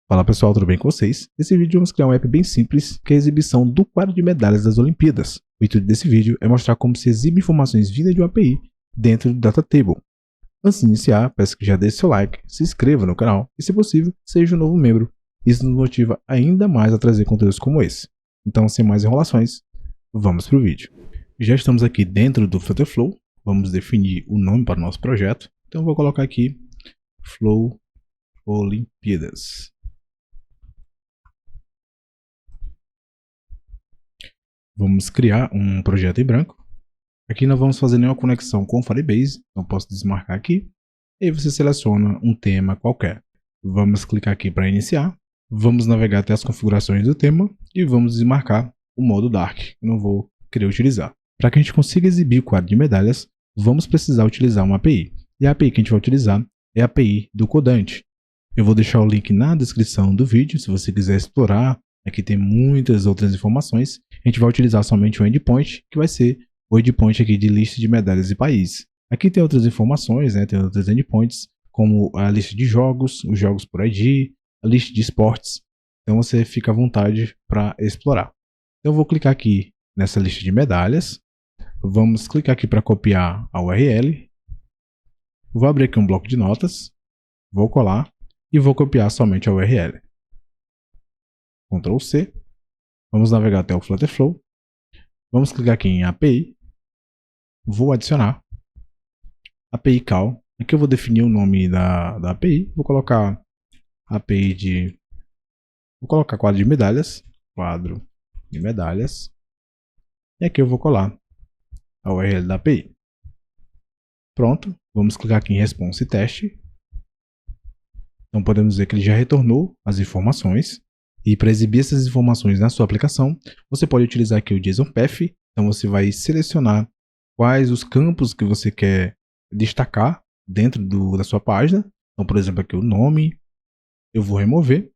Fala pessoal, tudo bem com vocês? Nesse vídeo vamos criar um app bem simples, que é a exibição do quadro de medalhas das Olimpíadas. O intuito desse vídeo é mostrar como se exibe informações vindas de uma API dentro do DataTable. Antes de iniciar, peço que já deixe seu like, se inscreva no canal e, se possível, seja um novo membro. Isso nos motiva ainda mais a trazer conteúdos como esse. Então, sem mais enrolações, vamos para o vídeo. Já estamos aqui dentro do Flutterflow, vamos definir o nome para o nosso projeto. Então, eu vou colocar aqui Flow Olimpíadas. Vamos criar um projeto em branco. Aqui não vamos fazer nenhuma conexão com o Firebase, então posso desmarcar aqui. E aí você seleciona um tema qualquer. Vamos clicar aqui para iniciar. Vamos navegar até as configurações do tema e vamos desmarcar o modo Dark, que não vou querer utilizar. Para que a gente consiga exibir o quadro de medalhas, vamos precisar utilizar uma API. E a API que a gente vai utilizar é a API do Codant. Eu vou deixar o link na descrição do vídeo, se você quiser explorar. Aqui tem muitas outras informações. A gente vai utilizar somente o endpoint, que vai ser o endpoint aqui de lista de medalhas e países. Aqui tem outras informações, né? Tem outros endpoints, como a lista de jogos, os jogos por ID, a lista de esportes. Então você fica à vontade para explorar. Então eu vou clicar aqui nessa lista de medalhas. Vamos clicar aqui para copiar a URL. Vou abrir aqui um bloco de notas. Vou colar e vou copiar somente a URL. Ctrl C. Vamos navegar até o Flutterflow. Vamos clicar aqui em API. Vou adicionar API Call. Aqui eu vou definir o nome da API. Vou colocar API de... Vou colocar quadro de medalhas. Quadro de medalhas. E aqui eu vou colar a URL da API. Pronto. Vamos clicar aqui em Response e Teste. Então podemos ver que ele já retornou as informações. E para exibir essas informações na sua aplicação, você pode utilizar aqui o JSON Path. Então você vai selecionar quais os campos que você quer destacar dentro da sua página. Então, por exemplo, aqui o nome, eu vou remover.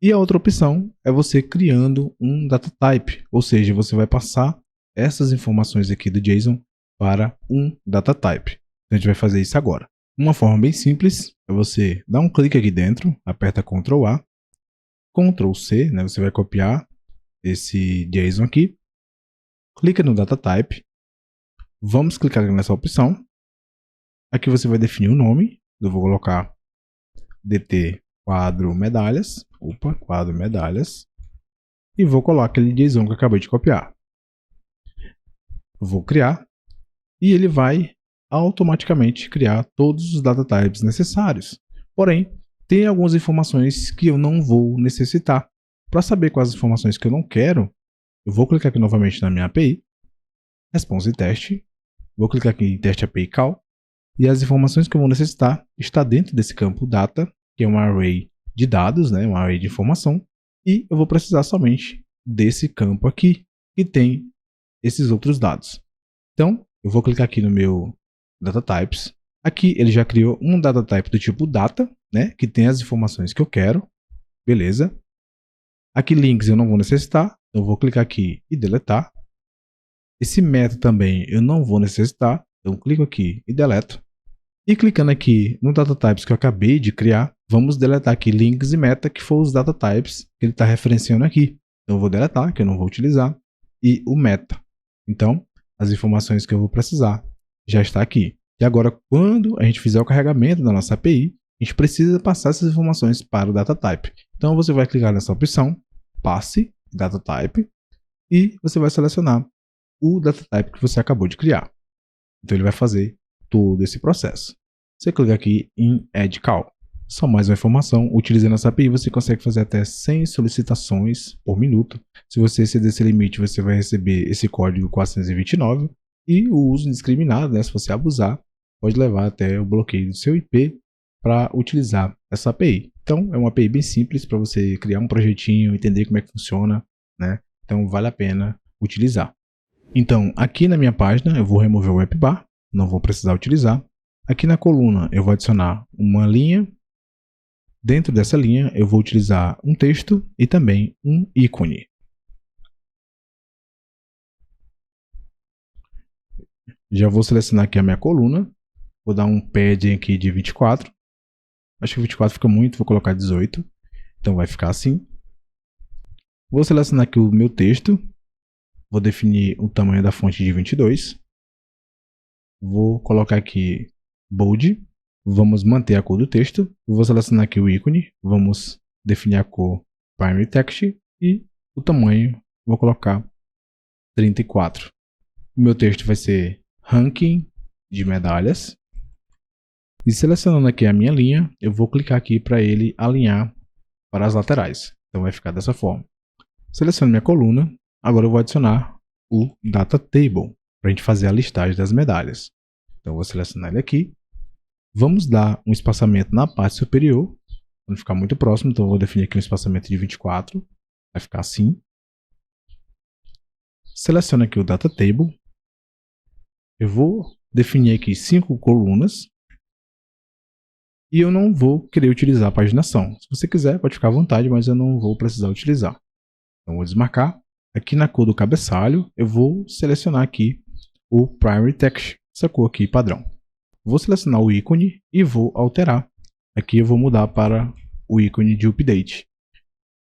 E a outra opção é você criando um data type, ou seja, você vai passar essas informações aqui do JSON para um data type. Então, a gente vai fazer isso agora. Uma forma bem simples é você dar um clique aqui dentro, aperta Ctrl A, Ctrl C, né? Você vai copiar esse JSON aqui, clica no Data Type, vamos clicar nessa opção, aqui você vai definir o nome, eu vou colocar DT quadro medalhas, quadro medalhas, e vou colocar aquele JSON que eu acabei de copiar. Vou criar, e ele vai automaticamente criar todos os Data Types necessários, porém, tem algumas informações que eu não vou necessitar. Para saber quais informações que eu não quero, eu vou clicar aqui novamente na minha API, Response e Teste, vou clicar aqui em Teste API Call, e as informações que eu vou necessitar está dentro desse campo Data, que é um array de dados, né, um array de informação, e eu vou precisar somente desse campo aqui, que tem esses outros dados. Então, eu vou clicar aqui no meu Data Types. Aqui ele já criou um data type do tipo data, né, que tem as informações que eu quero. Beleza. Aqui links eu não vou necessitar, eu vou clicar aqui e deletar. Esse meta também eu não vou necessitar, então clico aqui e deleto. E clicando aqui no data types que eu acabei de criar, vamos deletar aqui links e meta, que foram os data types que ele está referenciando aqui. Então eu vou deletar, que eu não vou utilizar, e o meta. Então, as informações que eu vou precisar já está aqui. E agora, quando a gente fizer o carregamento da nossa API, a gente precisa passar essas informações para o data type. Então, você vai clicar nessa opção, passe data type, e você vai selecionar o data type que você acabou de criar. Então, ele vai fazer todo esse processo. Você clica aqui em Add Call. Só mais uma informação, utilizando essa API, você consegue fazer até 100 solicitações por minuto. Se você exceder esse limite, você vai receber esse código 429. E o uso indiscriminado, né, se você abusar, pode levar até o bloqueio do seu IP para utilizar essa API. Então, é uma API bem simples para você criar um projetinho, entender como é que funciona, né? Então, vale a pena utilizar. Então, aqui na minha página, eu vou remover o webbar, não vou precisar utilizar. Aqui na coluna, eu vou adicionar uma linha. Dentro dessa linha, eu vou utilizar um texto e também um ícone. Já vou selecionar aqui a minha coluna. Vou dar um padding aqui de 24. Acho que 24 fica muito, vou colocar 18. Então vai ficar assim. Vou selecionar aqui o meu texto. Vou definir o tamanho da fonte de 22. Vou colocar aqui bold. Vamos manter a cor do texto. Vou selecionar aqui o ícone. Vamos definir a cor primary text. E o tamanho, vou colocar 34. O meu texto vai ser ranking de medalhas. E selecionando aqui a minha linha, eu vou clicar aqui para ele alinhar para as laterais. Então vai ficar dessa forma. Seleciono minha coluna. Agora eu vou adicionar o Data Table para a gente fazer a listagem das medalhas. Então eu vou selecionar ele aqui. Vamos dar um espaçamento na parte superior, para não ficar muito próximo. Então eu vou definir aqui um espaçamento de 24. Vai ficar assim. Seleciono aqui o Data Table. Eu vou definir aqui 5 colunas. E eu não vou querer utilizar a paginação. Se você quiser, pode ficar à vontade, mas eu não vou precisar utilizar. Então, vou desmarcar. Aqui na cor do cabeçalho, eu vou selecionar aqui o Primary Text, essa cor aqui padrão. Vou selecionar o ícone e vou alterar. Aqui eu vou mudar para o ícone de Update.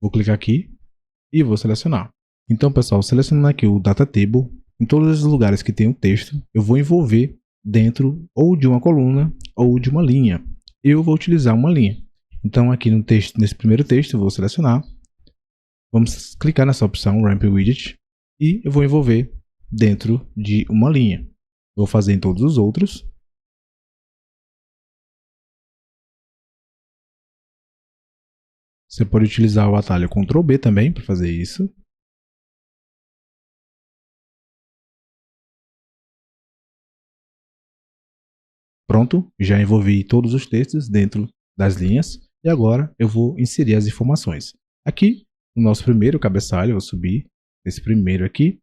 Vou clicar aqui e vou selecionar. Então, pessoal, selecionando aqui o Data Table, em todos os lugares que tem o texto, eu vou envolver dentro ou de uma coluna ou de uma linha. Eu vou utilizar uma linha. Então aqui no texto, nesse primeiro texto, eu vou selecionar. Vamos clicar nessa opção Ramp Widget e eu vou envolver dentro de uma linha. Vou fazer em todos os outros. Você pode utilizar o atalho Ctrl B também para fazer isso. Pronto, já envolvi todos os textos dentro das linhas e agora eu vou inserir as informações. Aqui, no nosso primeiro cabeçalho, eu vou subir esse primeiro aqui,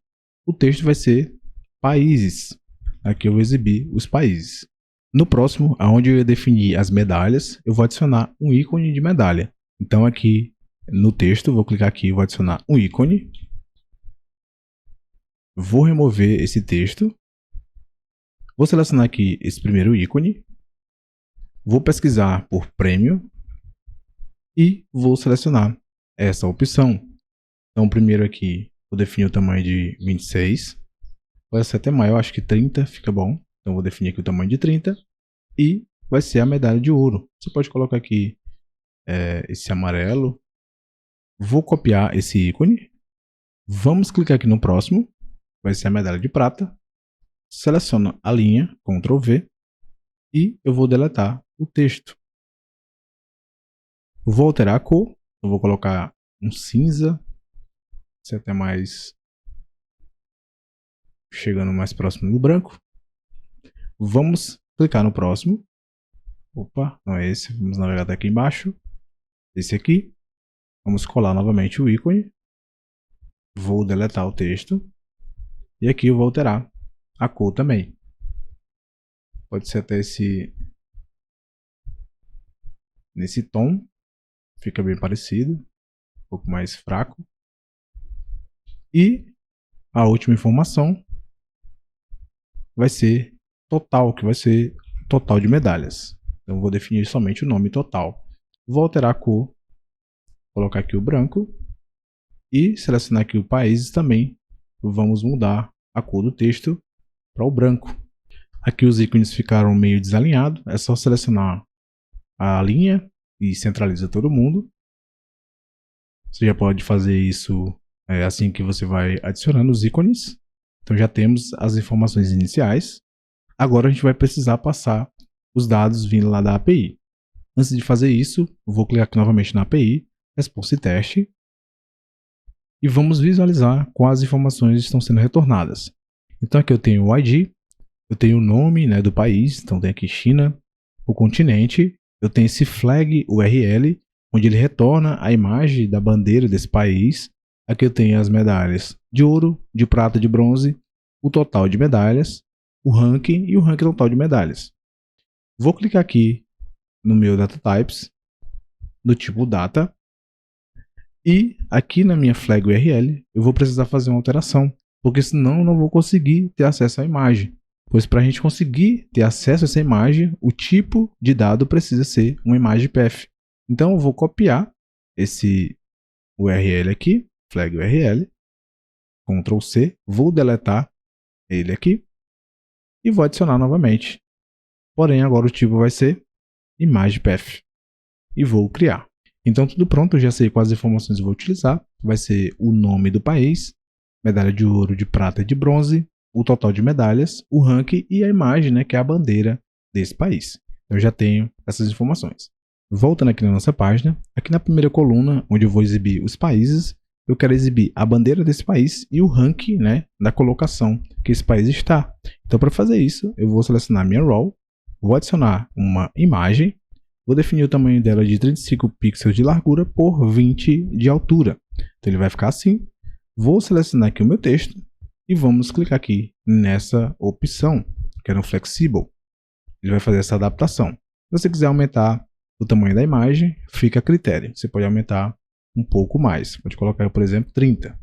o texto vai ser países. Aqui eu vou exibir os países. No próximo, onde eu ia definir as medalhas, eu vou adicionar um ícone de medalha. Então aqui no texto, vou clicar aqui e vou adicionar um ícone. Vou remover esse texto. Vou selecionar aqui esse primeiro ícone, vou pesquisar por prêmio e vou selecionar essa opção. Então, primeiro aqui, vou definir o tamanho de 26, vai ser até maior, acho que 30 fica bom. Então, vou definir aqui o tamanho de 30 e vai ser a medalha de ouro. Você pode colocar aqui esse amarelo. Vou copiar esse ícone, vamos clicar aqui no próximo, vai ser a medalha de prata. Seleciono a linha, Ctrl V, e eu vou deletar o texto. Vou alterar a cor, eu vou colocar um cinza, se até mais chegando mais próximo do branco. Vamos clicar no próximo. Opa, não é esse, vamos navegar até aqui embaixo. Esse aqui. Vamos colar novamente o ícone. Vou deletar o texto. E aqui eu vou alterar a cor também. Pode ser até nesse tom. Fica bem parecido. Um pouco mais fraco. E a última informação vai ser total, que vai ser total de medalhas. Então vou definir somente o nome total. Vou alterar a cor. Colocar aqui o branco. E selecionar aqui o países também. Vamos mudar a cor do texto para o branco. Aqui os ícones ficaram meio desalinhados. É só selecionar a linha e centraliza todo mundo. Você já pode fazer isso assim que você vai adicionando os ícones. Então já temos as informações iniciais. Agora a gente vai precisar passar os dados vindo lá da API. Antes de fazer isso, eu vou clicar aqui novamente na API, Response Teste. E vamos visualizar quais informações estão sendo retornadas. Então aqui eu tenho o ID, eu tenho o nome do país, então tem aqui China, o continente, eu tenho esse flag URL, onde ele retorna a imagem da bandeira desse país. Aqui eu tenho as medalhas de ouro, de prata, de bronze, o total de medalhas, o ranking e o ranking total de medalhas. Vou clicar aqui no meu Data Types, no tipo Data, e aqui na minha flag URL eu vou precisar fazer uma alteração, porque senão eu não vou conseguir ter acesso à imagem. Pois para a gente conseguir ter acesso a essa imagem, o tipo de dado precisa ser uma imagem path. Então eu vou copiar esse URL aqui, flag URL, Ctrl C, vou deletar ele aqui e vou adicionar novamente. Porém agora o tipo vai ser imagem path e vou criar. Então tudo pronto, eu já sei quais informações eu vou utilizar. Vai ser o nome do país, medalha de ouro, de prata e de bronze, o total de medalhas, o ranking e a imagem, né, que é a bandeira desse país. Eu já tenho essas informações. Voltando aqui na nossa página, aqui na primeira coluna, onde eu vou exibir os países, eu quero exibir a bandeira desse país e o ranking, né, da colocação que esse país está. Então para fazer isso, eu vou selecionar minha raw, vou adicionar uma imagem, vou definir o tamanho dela de 35 pixels de largura por 20 de altura. Então ele vai ficar assim. Vou selecionar aqui o meu texto e vamos clicar aqui nessa opção, que é no Flexible. Ele vai fazer essa adaptação. Se você quiser aumentar o tamanho da imagem, fica a critério. Você pode aumentar um pouco mais. Pode colocar, por exemplo, 30.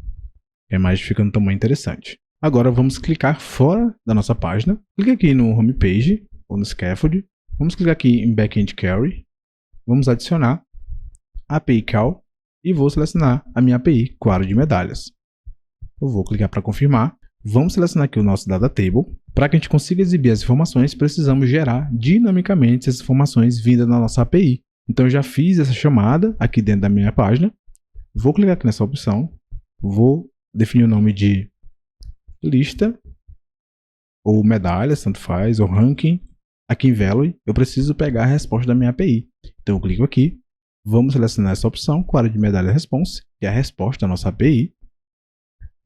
A imagem fica no tamanho interessante. Agora vamos clicar fora da nossa página. Clique aqui no Homepage ou no Scaffold. Vamos clicar aqui em Backend Query. Vamos adicionar API Call e vou selecionar a minha API quadro de medalhas. Eu vou clicar para confirmar. Vamos selecionar aqui o nosso Data Table. Para que a gente consiga exibir as informações, precisamos gerar dinamicamente essas informações vindas da nossa API. Então eu já fiz essa chamada aqui dentro da minha página. Vou clicar aqui nessa opção. Vou definir o nome de lista, ou medalhas, tanto faz, ou ranking. Aqui em Value, eu preciso pegar a resposta da minha API. Então eu clico aqui. Vamos selecionar essa opção, quadro de medalha response, que é a resposta da nossa API.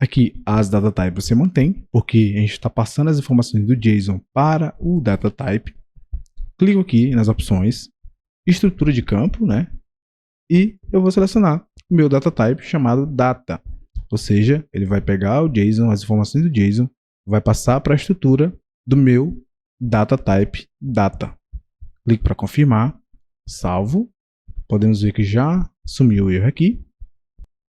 Aqui as data type você mantém, porque a gente está passando as informações do JSON para o data type. Clico aqui nas opções, estrutura de campo, né? E eu vou selecionar o meu data type chamado data. Ou seja, ele vai pegar o JSON, as informações do JSON, vai passar para a estrutura do meu data type data. Clico para confirmar, salvo. Podemos ver que já sumiu o erro aqui.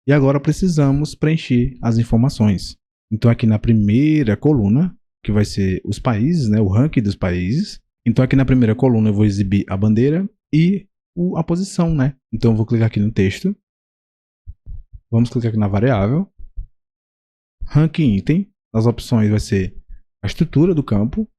E agora precisamos preencher as informações. Então aqui na primeira coluna, que vai ser os países, né, o ranking dos países. Então aqui na primeira coluna eu vou exibir a bandeira e a posição, né? Então eu vou clicar aqui no texto. Vamos clicar aqui na variável. Ranking item. As opções vai ser a estrutura do campo.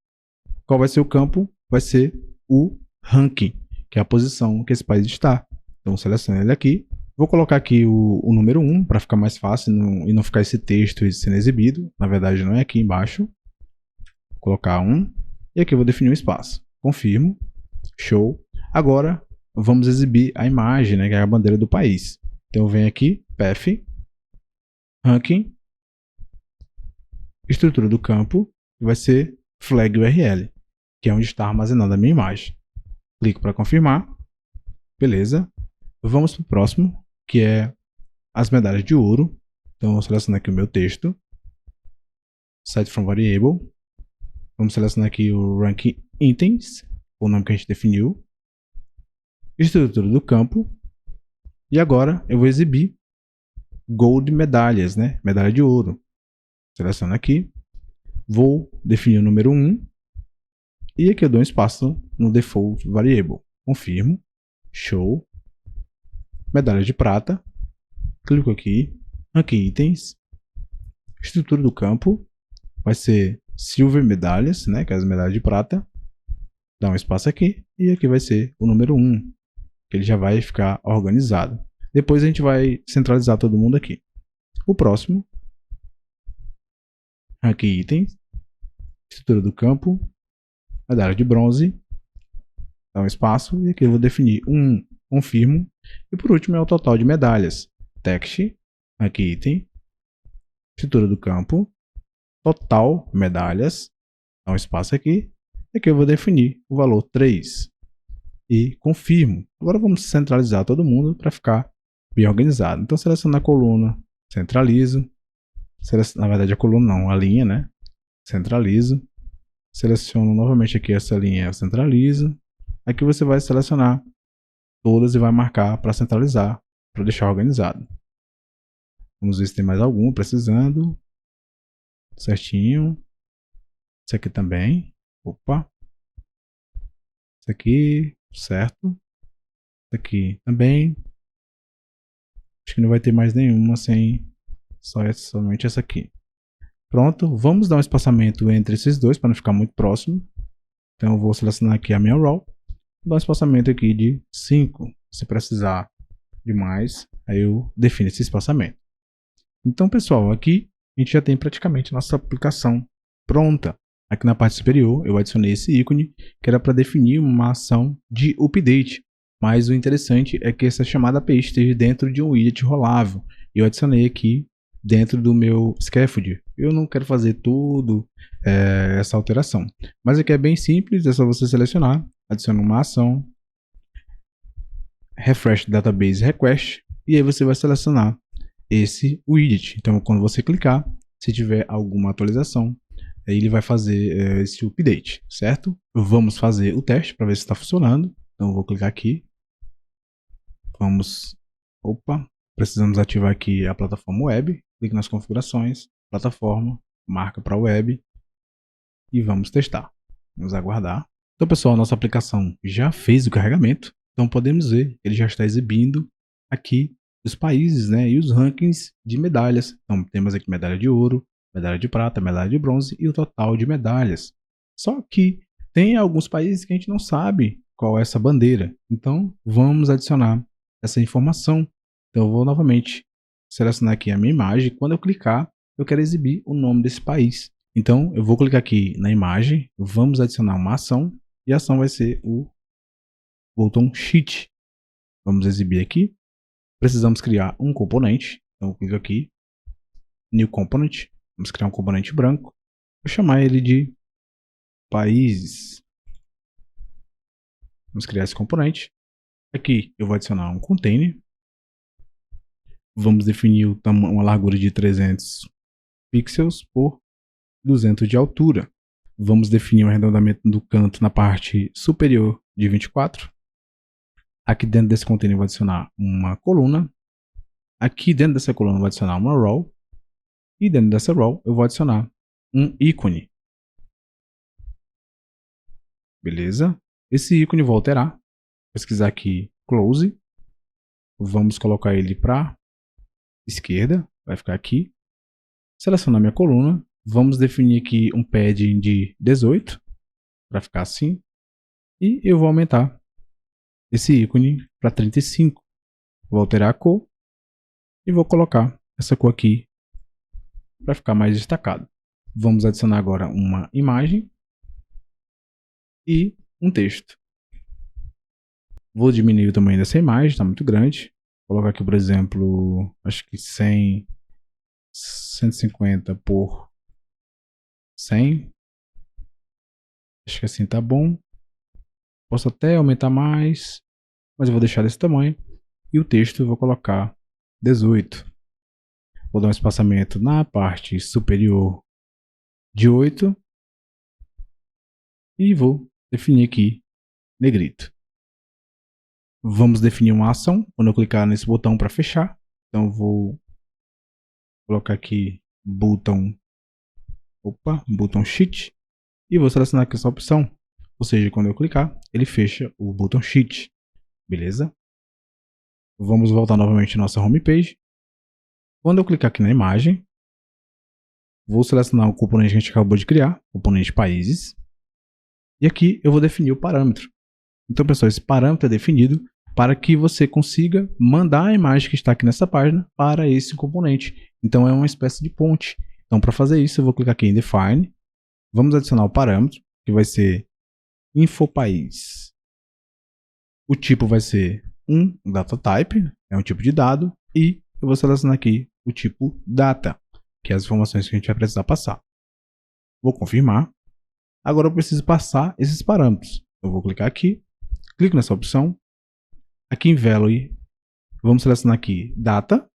Qual vai ser o campo? Vai ser o ranking, que é a posição que esse país está. Então seleciono ele aqui. Vou colocar aqui o número 1 para ficar mais fácil e não ficar esse texto sendo exibido. Na verdade não é aqui embaixo. Vou colocar 1 e aqui eu vou definir um espaço. Confirmo. Show. Agora vamos exibir a imagem, né, que é a bandeira do país. Então eu venho aqui, path, ranking, estrutura do campo, e vai ser flag URL, que é onde está armazenada a minha imagem. Clico para confirmar. Beleza. Vamos para o próximo, que é as medalhas de ouro. Então, eu vou selecionar aqui o meu texto. Set from variable. Vamos selecionar aqui o ranking items, o nome que a gente definiu. Estrutura do campo. E agora eu vou exibir gold medalhas, né? Medalha de ouro. Seleciono aqui. Vou definir o número 1. E aqui eu dou um espaço no default variable. Confirmo. Show. Medalha de prata. Clico aqui. Ranking itens. Estrutura do campo. Vai ser silver medalhas, né? Que é as medalhas de prata. Dá um espaço aqui. E aqui vai ser o número 1. Que ele já vai ficar organizado. Depois a gente vai centralizar todo mundo aqui. O próximo. Ranking itens. Estrutura do campo. Medalha de bronze. Dá um espaço. E aqui eu vou definir um. Confirmo. E por último é o total de medalhas. Text. Ranking item. Estrutura do campo. Total medalhas. Dá um espaço aqui. E aqui eu vou definir o valor 3. E confirmo. Agora vamos centralizar todo mundo para ficar bem organizado. Então seleciono a coluna. Centralizo. Na verdade a coluna não, a linha, né? Centralizo. Seleciono novamente aqui essa linha, centralizo. Aqui você vai selecionar todas e vai marcar para centralizar, para deixar organizado. Vamos ver se tem mais algum precisando. Certinho. Esse aqui também. Opa. Esse aqui, certo. Esse aqui também. Acho que não vai ter mais nenhuma sem somente essa aqui. Pronto, vamos dar um espaçamento entre esses dois para não ficar muito próximo. Então eu vou selecionar aqui a minha row. Vou dar um espaçamento aqui de 5. Se precisar de mais, aí eu defino esse espaçamento. Então, pessoal, aqui a gente já tem praticamente nossa aplicação pronta. Aqui na parte superior eu adicionei esse ícone que era para definir uma ação de update. Mas o interessante é que essa chamada API esteja dentro de um widget rolável. E eu adicionei aqui dentro do meu scaffold. Eu não quero fazer tudo essa alteração. Mas aqui é bem simples, é só você selecionar, adiciona uma ação, refresh database request, e aí você vai selecionar esse widget. Então, quando você clicar, se tiver alguma atualização, ele vai fazer esse update, certo? Vamos fazer o teste para ver se está funcionando. Então, eu vou clicar aqui. Precisamos ativar aqui a plataforma web. Clique nas configurações, plataforma, marca para web e vamos testar. Vamos aguardar. Então, pessoal, nossa aplicação já fez o carregamento. Então, podemos ver que ele já está exibindo aqui os países, né, e os rankings de medalhas. Então, temos aqui medalha de ouro, medalha de prata, medalha de bronze e o total de medalhas. Só que tem alguns países que a gente não sabe qual é essa bandeira. Então, vamos adicionar essa informação. Então, eu vou novamente selecionar aqui a minha imagem. Quando eu clicar, eu quero exibir o nome desse país. Então, eu vou clicar aqui na imagem, vamos adicionar uma ação, e a ação vai ser o botão Sheet. Vamos exibir aqui. Precisamos criar um componente. Então, eu clico aqui, New Component. Vamos criar um componente branco. Vou chamar ele de países. Vamos criar esse componente. Aqui eu vou adicionar um container. Vamos definir uma largura de 300 pixels por 200 de altura. Vamos definir um arredondamento do canto na parte superior de 24. Aqui dentro desse container eu vou adicionar uma coluna. Aqui dentro dessa coluna eu vou adicionar uma row. E dentro dessa row eu vou adicionar um ícone. Beleza? Esse ícone vou alterar. Pesquisar aqui close. Vamos colocar ele para esquerda. Vai ficar aqui. Selecionar minha coluna. Vamos definir aqui um padding de 18. Para ficar assim. E eu vou aumentar esse ícone para 35. Vou alterar a cor. E vou colocar essa cor aqui para ficar mais destacado. Vamos adicionar agora uma imagem e um texto. Vou diminuir o tamanho dessa imagem, está muito grande. Vou colocar aqui, por exemplo, acho que 150 por 100. Acho que assim tá bom. Posso até aumentar mais, mas eu vou deixar desse tamanho. E o texto eu vou colocar 18. Vou dar um espaçamento na parte superior de 8. E vou definir aqui negrito. Vamos definir uma ação. Quando eu clicar nesse botão para fechar. Então eu vou colocar aqui botão Sheet. E vou selecionar aqui essa opção. Ou seja, quando eu clicar, ele fecha o botão Sheet. Beleza? Vamos voltar novamente à nossa homepage. Quando eu clicar aqui na imagem, vou selecionar o componente que a gente acabou de criar, componente países. E aqui eu vou definir o parâmetro. Então, pessoal, esse parâmetro é definido para que você consiga mandar a imagem que está aqui nessa página para esse componente. Então, é uma espécie de ponte. Então, para fazer isso, eu vou clicar aqui em Define. Vamos adicionar o parâmetro, que vai ser InfoPaís. O tipo vai ser um data type, é um tipo de dado, e eu vou selecionar aqui o tipo data, que é as informações que a gente vai precisar passar. Vou confirmar. Agora eu preciso passar esses parâmetros. Eu vou clicar aqui, clico nessa opção, aqui em Value, vamos selecionar aqui Data,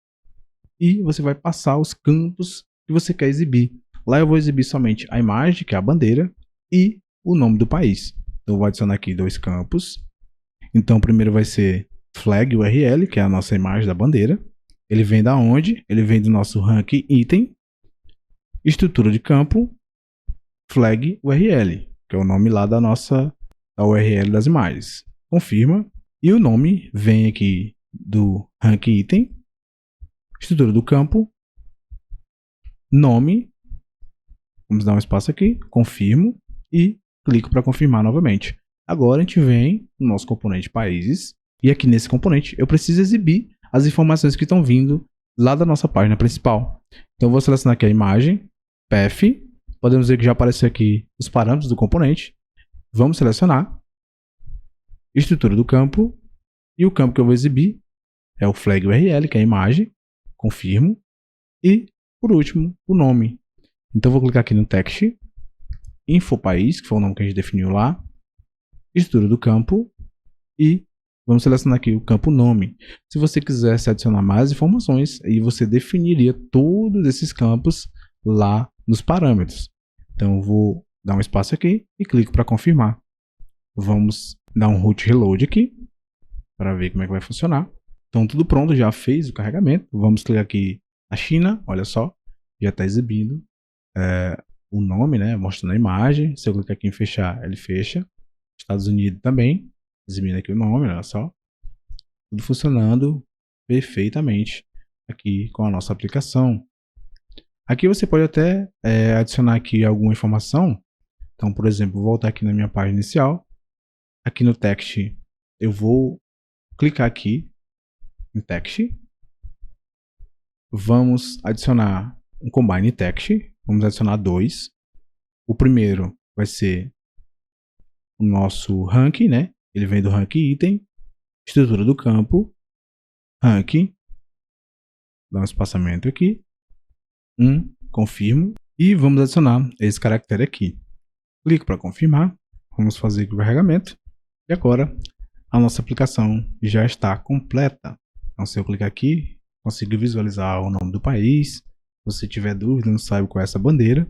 e você vai passar os campos que você quer exibir. Lá eu vou exibir somente a imagem, que é a bandeira, e o nome do país. Então eu vou adicionar aqui 2 campos. Então o primeiro vai ser Flag URL, que é a nossa imagem da bandeira. Ele vem da onde? Ele vem do nosso rank item. Estrutura de campo. flag URL, que é o nome lá da nossa da URL das imagens. Confirma. E o nome vem aqui do rank item, estrutura do campo, nome, vamos dar um espaço aqui, confirmo e clico para confirmar novamente. Agora a gente vem no nosso componente países e aqui nesse componente eu preciso exibir as informações que estão vindo lá da nossa página principal. Então eu vou selecionar aqui a imagem, path, podemos ver que já apareceu aqui os parâmetros do componente. Vamos selecionar estrutura do campo e o campo que eu vou exibir é o flag URL, que é a imagem, confirmo e por último o nome. Então eu vou clicar aqui no text, info país, que foi o nome que a gente definiu lá, estrutura do campo e vamos selecionar aqui o campo nome. Se você quisesse adicionar mais informações, aí você definiria todos esses campos lá nos parâmetros. Então eu vou dar um espaço aqui e clico para confirmar. Vamos dar um root reload aqui para ver como é que vai funcionar. Então tudo pronto, já fez o carregamento. Vamos clicar aqui na China, olha só, já está exibindo o nome, né, mostrando a imagem. Se eu clicar aqui em fechar, ele fecha. Estados Unidos também, exibindo aqui o nome, olha só. Tudo funcionando perfeitamente aqui com a nossa aplicação. Aqui você pode até adicionar aqui alguma informação. Então, por exemplo, vou voltar aqui na minha página inicial. Aqui no text, eu vou clicar aqui em text. Vamos adicionar um combine text. Vamos adicionar 2. O primeiro vai ser o nosso rank, né? Ele vem do rank item, estrutura do campo, rank, dá um espaçamento aqui, confirmo e vamos adicionar esse caractere aqui. Clico para confirmar, vamos fazer o carregamento e agora a nossa aplicação já está completa. Então se eu clicar aqui, consigo visualizar o nome do país. Se você tiver dúvida, não sabe qual é essa bandeira,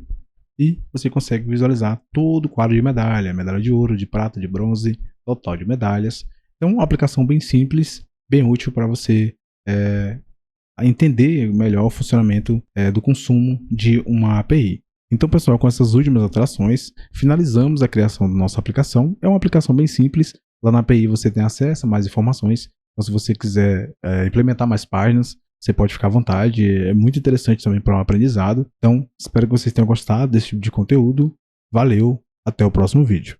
e você consegue visualizar todo o quadro de medalha, medalha de ouro, de prata, de bronze, total de medalhas. Então, uma aplicação bem simples, bem útil para você entender melhor o funcionamento do consumo de uma API. Então, pessoal, com essas últimas alterações, finalizamos a criação da nossa aplicação. É uma aplicação bem simples. Lá na API você tem acesso a mais informações. Então, se você quiser implementar mais páginas, você pode ficar à vontade, é muito interessante também para um aprendizado. Então, espero que vocês tenham gostado desse tipo de conteúdo. Valeu, até o próximo vídeo.